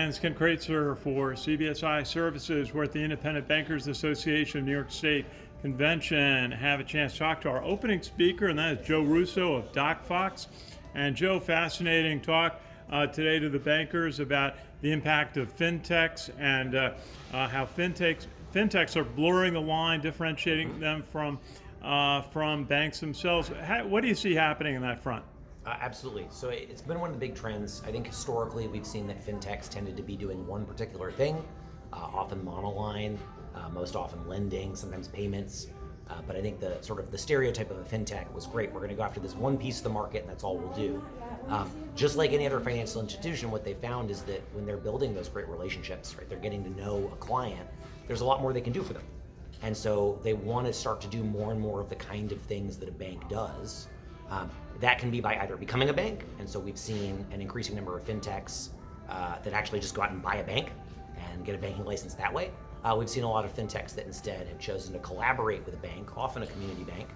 friends. Ken Kraetzer for CBSI Services. We're at the Independent Bankers Association of New York State Convention. Have a chance to talk to our opening speaker, and that is Joe Russo of docFox. And Joe, fascinating talk today to the bankers about the impact of fintechs and how fintechs are blurring the line, differentiating them from banks themselves. What do you see happening in that front? Absolutely. So it's been one of the big trends. I think historically we've seen that fintechs tended to be doing one particular thing, often monoline, most often lending, sometimes payments. But I think the stereotype of a fintech was great. We're going to go after this one piece of the market and that's all we'll do. Just like any other financial institution, what they found is that when they're building those great relationships, right, they're getting to know a client, there's a lot more they can do for them. And so they want to start to do more and more of the kind of things that a bank does. That can be by either becoming a bank, and so we've seen an increasing number of fintechs that actually just go out and buy a bank and get a banking license that way. We've seen a lot of fintechs that instead have chosen to collaborate with a bank, often a community bank,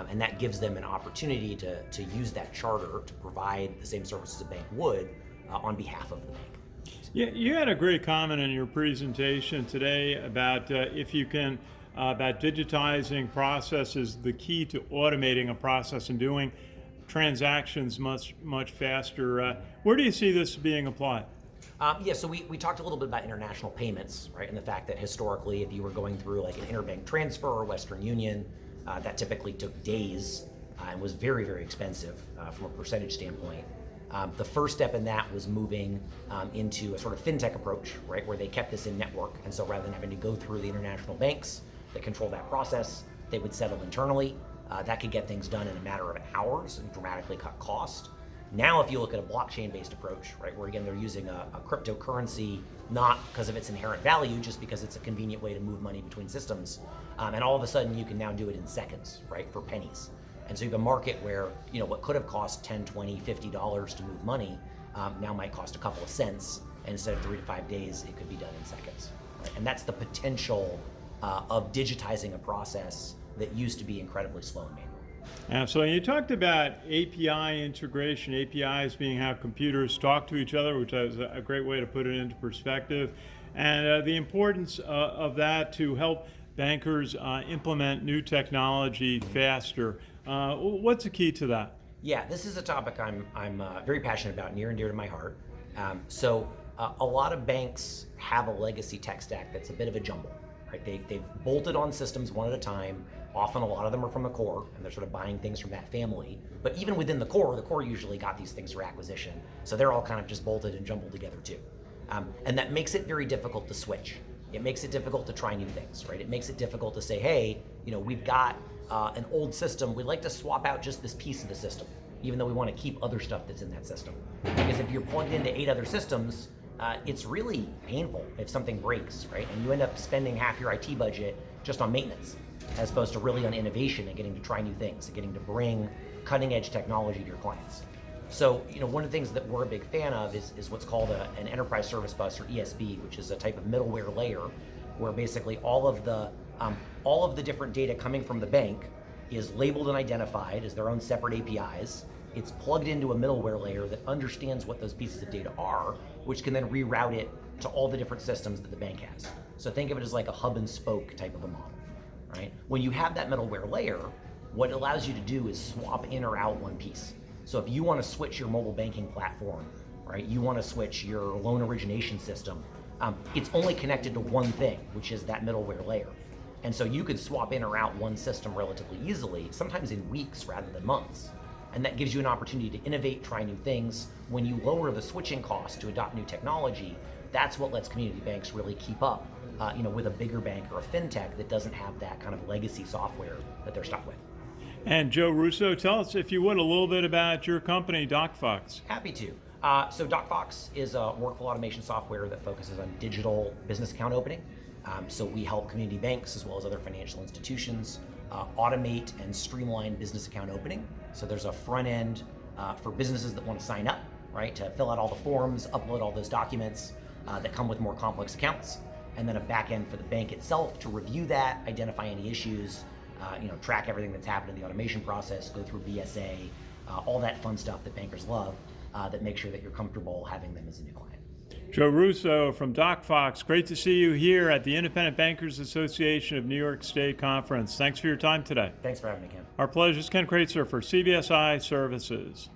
and that gives them an opportunity to use that charter to provide the same services a bank would on behalf of the bank. Yeah, you had a great comment in your presentation today about about digitizing processes, the key to automating a process and doing transactions much faster. Where do you see this being applied? So we talked a little bit about international payments, right? And the fact that historically, if you were going through like an interbank transfer or Western Union, that typically took days and was very, very expensive from a percentage standpoint. The first step in that was moving into a sort of fintech approach, right? Where they kept this in network. And so rather than having to go through the international banks that control that process, they would settle internally. That could get things done in a matter of hours and dramatically cut cost. Now, if you look at a blockchain-based approach, right, where again they're using a cryptocurrency not because of its inherent value, just because it's a convenient way to move money between systems, and all of a sudden you can now do it in seconds, right, for pennies. And so you have a market where what could have cost $10, $20, $50 to move money now might cost a couple of cents, and instead of 3 to 5 days, it could be done in seconds. Right? And that's the potential of digitizing a process that used to be incredibly slow and manual. Absolutely. You talked about API integration, APIs being how computers talk to each other, which is a great way to put it into perspective, and the importance of that to help bankers implement new technology faster. What's the key to that? Yeah, this is a topic I'm very passionate about, near and dear to my heart. A lot of banks have a legacy tech stack that's a bit of a jumble. Right? They've bolted on systems one at a time. Often a lot of them are from the core, and they're sort of buying things from that family. But even within the core usually got these things through acquisition. So they're all kind of just bolted and jumbled together too. And that makes it very difficult to switch. It makes it difficult to try new things, right? It makes it difficult to say, hey, we've got an old system. We'd like to swap out just this piece of the system, even though we want to keep other stuff that's in that system. Because if you're plugged into 8 other systems, it's really painful if something breaks, right? And you end up spending half your IT budget just on maintenance, as opposed to really on innovation and getting to try new things and getting to bring cutting edge technology to your clients. So, one of the things that we're a big fan of is what's called an enterprise service bus, or ESB, which is a type of middleware layer where basically all of the different data coming from the bank is labeled and identified as their own separate APIs. It's plugged into a middleware layer that understands what those pieces of data are, which can then reroute it to all the different systems that the bank has. So think of it as like a hub and spoke type of a model, right? When you have that middleware layer, what it allows you to do is swap in or out one piece. So if you want to switch your mobile banking platform, right? You want to switch your loan origination system, it's only connected to one thing, which is that middleware layer. And so you could swap in or out one system relatively easily, sometimes in weeks rather than months. And that gives you an opportunity to innovate, try new things. When you lower the switching cost to adopt new technology, that's what lets community banks really keep up, with a bigger bank or a fintech that doesn't have that kind of legacy software that they're stuck with. And Joe Russo, tell us, if you would, a little bit about your company, docFox. Happy to. So docFox is a workflow automation software that focuses on digital business account opening. So we help community banks as well as other financial institutions automate and streamline business account opening. So there's a front end for businesses that want to sign up, right, to fill out all the forms, upload all those documents that come with more complex accounts, and then a back end for the bank itself to review that, identify any issues, track everything that's happened in the automation process, go through BSA, all that fun stuff that bankers love, that makes sure that you're comfortable having them as a new client. Joe Russo from docFox. Great to see you here at the Independent Bankers Association of New York State Conference. Thanks for your time today. Thanks for having me, Ken. Our pleasure. Ken Kraetzer for CBSI Services.